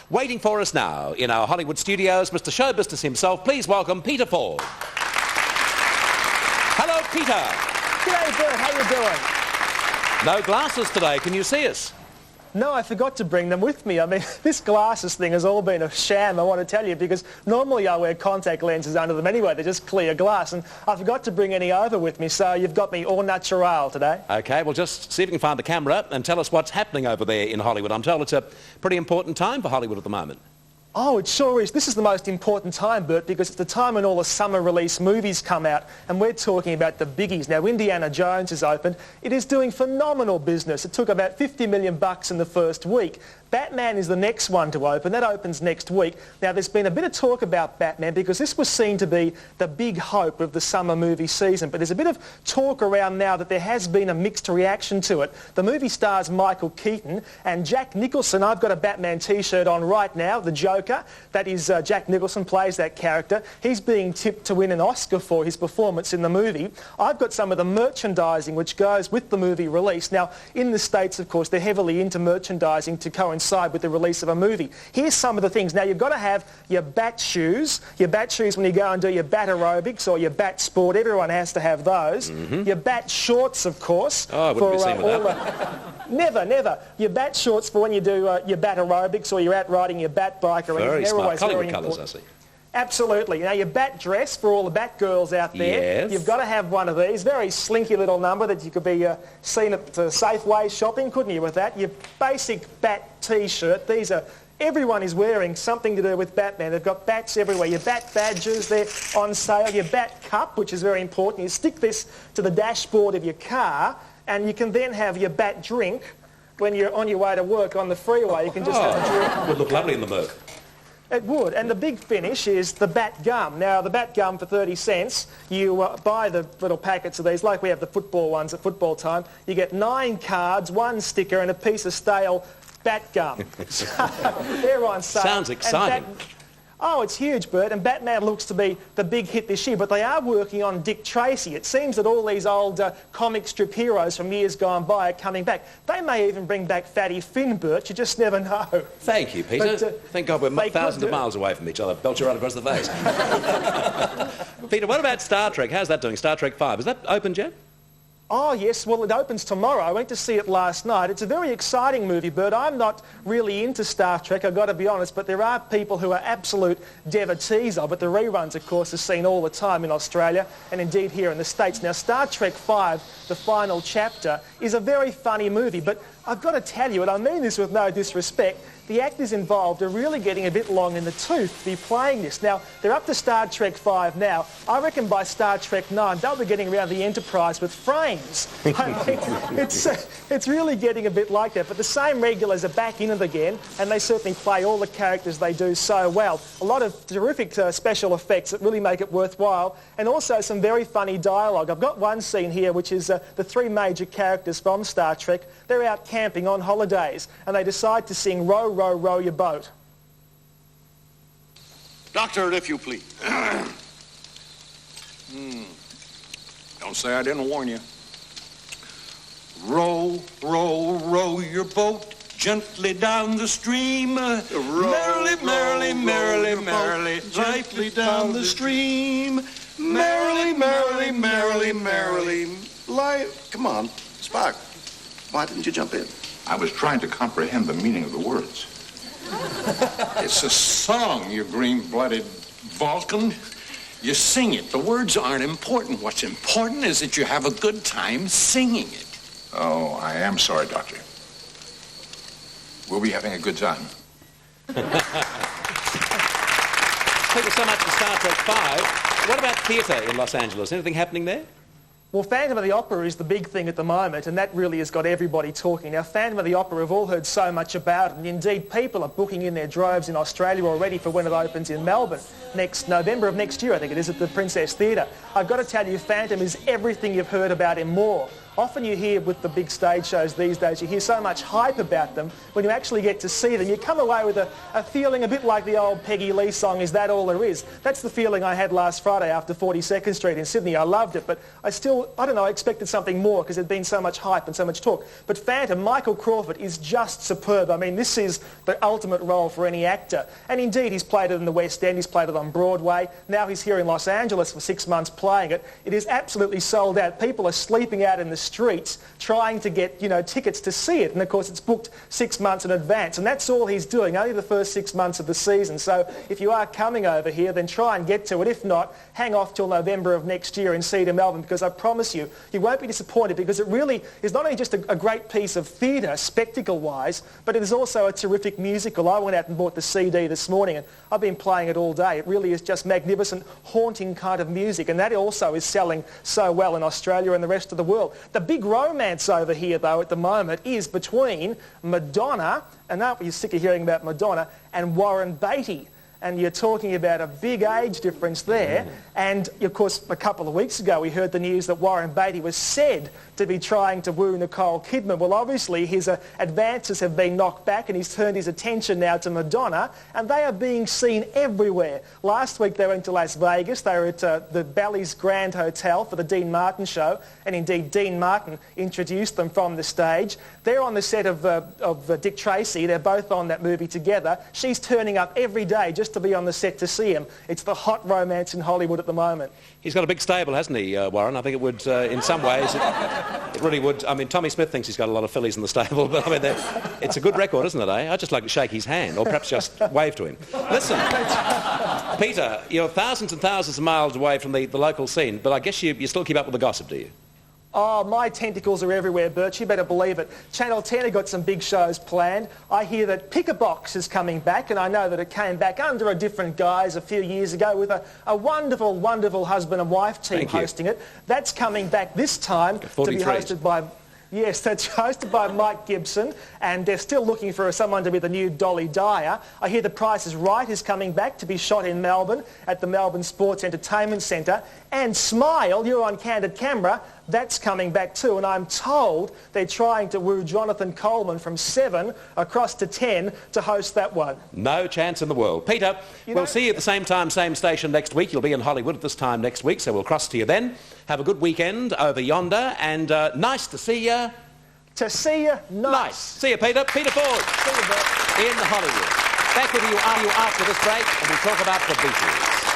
Waiting for us now in our Hollywood studios, Mr. Showbusiness himself. Please welcome Peter Ford. Hello, Peter. G'day, Bert. How you doing? No glasses today. Can you see us? No, I forgot to bring them with me. I mean, this glasses thing has all been a sham, I want to tell you, because normally I wear contact lenses under them anyway. They're just clear glass, and I forgot to bring any over with me, so you've got me au natural today. OK, well, just see if you can find the camera and tell us what's happening over there in Hollywood. I'm told it's a pretty important time for Hollywood at the moment. Oh, it sure is. This is the most important time, Bert, because it's the time when all the summer release movies come out, and we're talking about the biggies. Now, Indiana Jones has opened. It is doing phenomenal business. It took about $50 million in the first week. Batman is the next one to open. That opens next week. Now, there's been a bit of talk about Batman because this was seen to be the big hope of the summer movie season, but there's a bit of talk around now that there has been a mixed reaction to it. The movie stars Michael Keaton and Jack Nicholson. I've got a Batman T-shirt on right now, the Joker. That is Jack Nicholson plays that character. He's being tipped to win an Oscar for his performance in the movie. I've got some of the merchandising which goes with the movie release. Now, in the States, of course, they're heavily into merchandising to coincide with the release of a movie. Here's some of the things. Now, you've got to have your bat shoes. Your bat shoes when you go and do your bat aerobics or your bat sport. Everyone has to have those. Your bat shorts, of course. Oh, I wouldn't be seen with that. Never. Your bat shorts for when you do your bat aerobics or you're out riding your bat bike or anything. Very smart. Always Hollywood very colours, important. I see. Absolutely. Now, your bat dress for all the bat girls out there. Yes. You've got to have one of these. Very slinky little number that you could be seen at Safeway shopping, couldn't you, with that? Your basic bat T-shirt. These are... Everyone is wearing something to do with Batman. They've got bats everywhere. Your bat badges, they're on sale. Your bat cup, which is very important. You stick this to the dashboard of your car, and you can then have your bat drink when you're on your way to work on the freeway. You can just have a drink. Would look lovely in the Merc. It would, and the big finish is the bat gum. Now, the bat gum for 30 cents, you buy the little packets of these, like we have the football ones at football time. You get 9 cards, 1 sticker, and a piece of stale bat gum. So, they're on sale. Sounds exciting. Oh, it's huge, Bert, and Batman looks to be the big hit this year, but they are working on Dick Tracy. It seems that all these old comic strip heroes from years gone by are coming back. They may even bring back Fatty Finn, Bert. You just never know. Thank you, Peter. But, thank God we're thousands of miles away from each other. Belch you right across the face. Peter, what about Star Trek? How's that doing? Star Trek 5. Is that opened yet? Oh, yes. Well, it opens tomorrow. I went to see it last night. It's a very exciting movie, Bert. I'm not really into Star Trek, I've got to be honest, but there are people who are absolute devotees of it. The reruns, of course, are seen all the time in Australia and indeed here in the States. Now, Star Trek 5, the final chapter, is a very funny movie, but I've got to tell you, and I mean this with no disrespect, the actors involved are really getting a bit long in the tooth to be playing this. Now, they're up to Star Trek 5 now. I reckon by Star Trek 9, they'll be getting around the Enterprise with frames. I mean, it's really getting a bit like that. But the same regulars are back in it again, and they certainly play all the characters they do so well. A lot of terrific special effects that really make it worthwhile, and also some very funny dialogue. I've got one scene here, which is the 3 major characters from Star Trek. They're out camping on holidays, and they decide to sing Row, Row, Row Your Boat. Doctor, if you please. Don't say I didn't warn you. Row, row, row your boat gently down the stream. Merrily, merrily, merrily, merrily, lightly down the stream. Merrily, merrily, merrily, merrily. Come on, Spock. Why didn't you jump in? I was trying to comprehend the meaning of the words. It's a song, you green-blooded Vulcan. You sing it. The words aren't important. What's important is that you have a good time singing it. Oh, I am sorry, Doctor. We'll be having a good time. Thank you so much for Star Trek 5. What about theatre in Los Angeles? Anything happening there? Well, Phantom of the Opera is the big thing at the moment, and that really has got everybody talking. Now, Phantom of the Opera, we've all heard so much about it, and indeed people are booking in their droves in Australia already for when it opens in Melbourne next November of next year, I think it is, at the Princess Theatre. I've got to tell you, Phantom is everything you've heard about and more. Often you hear with the big stage shows these days, you hear so much hype about them. When you actually get to see them, you come away with a feeling a bit like the old Peggy Lee song, Is That All There Is? That's the feeling I had last Friday after 42nd Street in Sydney. I loved it, but I don't know, I expected something more because there'd been so much hype and so much talk. But Phantom, Michael Crawford, is just superb. I mean, this is the ultimate role for any actor. And indeed, he's played it in the West End, he's played it on Broadway. Now he's here in Los Angeles for 6 months playing it. It is absolutely sold out. People are sleeping out in the streets trying to get, tickets to see it. And of course, it's booked 6 months in advance. And that's all he's doing, only the first 6 months of the season. So if you are coming over here, then try and get to it. If not, hang off till November of next year and see it in Melbourne, because I promise you, you won't be disappointed, because it really is not only just a great piece of theatre, spectacle-wise, but it is also a terrific musical. I went out and bought the CD this morning, and I've been playing it all day. It really is just magnificent, haunting kind of music, and that also is selling so well in Australia and the rest of the world. The big romance over here, though, at the moment is between Madonna, and aren't we sick of hearing about Madonna, and Warren Beatty. And you're talking about a big age difference there. And, of course, a couple of weeks ago we heard the news that Warren Beatty was said to be trying to woo Nicole Kidman. Well, obviously his advances have been knocked back, and he's turned his attention now to Madonna, and they are being seen everywhere. Last week they went to Las Vegas. They were at the Bally's Grand Hotel for the Dean Martin show, and indeed Dean Martin introduced them from the stage. They're on the set of Dick Tracy. They're both on that movie together. She's turning up every day just to be on the set to see him. It's the hot romance in Hollywood at the moment. He's got a big stable, hasn't he, Warren? I think it would, in some ways, it really would. I mean, Tommy Smith thinks he's got a lot of fillies in the stable, but I mean, it's a good record, isn't it, eh? I'd just like to shake his hand, or perhaps just wave to him. Listen, Peter, you're thousands and thousands of miles away from the local scene, but I guess you still keep up with the gossip, do you? Oh, my tentacles are everywhere, Bert. You better believe it. Channel 10 have got some big shows planned. I hear that Pick a Box is coming back, and I know that it came back under a different guise a few years ago with a wonderful, wonderful husband and wife team hosting it. That's coming back this time to be hosted by... Yes, that's hosted by Mike Gibson, and they're still looking for someone to be the new Dolly Dyer. I hear The Price is Right is coming back to be shot in Melbourne at the Melbourne Sports Entertainment Centre. And Smile, you're on Candid camera, that's coming back too. And I'm told they're trying to woo Jonathan Coleman from 7 across to 10 to host that one. No chance in the world. Peter, we'll see you at the same time, same station next week. You'll be in Hollywood at this time next week, so we'll cross to you then. Have a good weekend over yonder, and nice to see you. To see you, nice. See you, Peter. Peter Ford. See you, Bert. In Hollywood. Back with you after this break, and we'll talk about the Beatles.